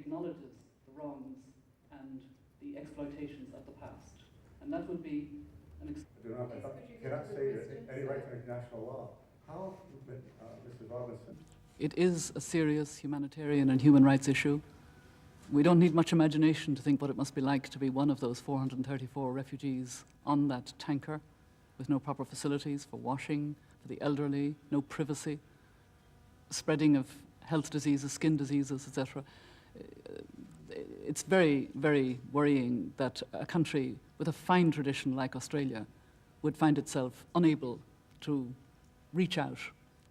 acknowledges the wrongs and the exploitations of the past. And that would be an... cannot say that any right to international law. How, Mr. Robinson? It is a serious humanitarian and human rights issue. We don't need much imagination to think what it must be like to be one of those 434 refugees on that tanker with no proper facilities for washing, for the elderly, no privacy, spreading of health diseases, skin diseases, etc. It's very, very worrying that a country with a fine tradition like Australia would find itself unable to reach out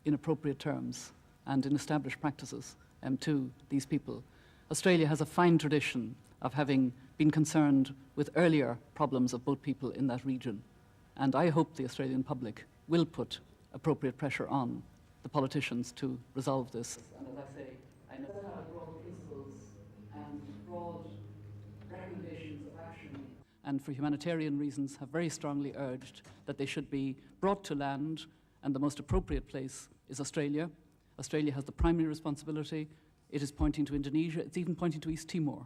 in appropriate terms and in established practices to these people. Australia has a fine tradition of having been concerned with earlier problems of boat people in that region. And I hope the Australian public will put appropriate pressure on the politicians to resolve this. And as I say, I know that broad principles and broad recommendations of action, and for humanitarian reasons have very strongly urged that they should be brought to land, and the most appropriate place is Australia. Australia has the primary responsibility. It is pointing to Indonesia. It's even pointing to East Timor.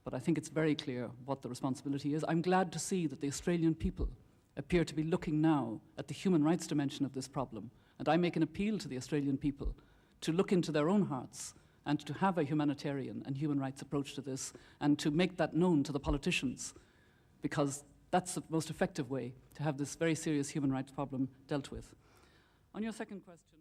But I think it's very clear what the responsibility is. I'm glad to see that the Australian people appear to be looking now at the human rights dimension of this problem. And I make an appeal to the Australian people to look into their own hearts and to have a humanitarian and human rights approach to this and to make that known to the politicians, because that's the most effective way to have this very serious human rights problem dealt with. On your second question,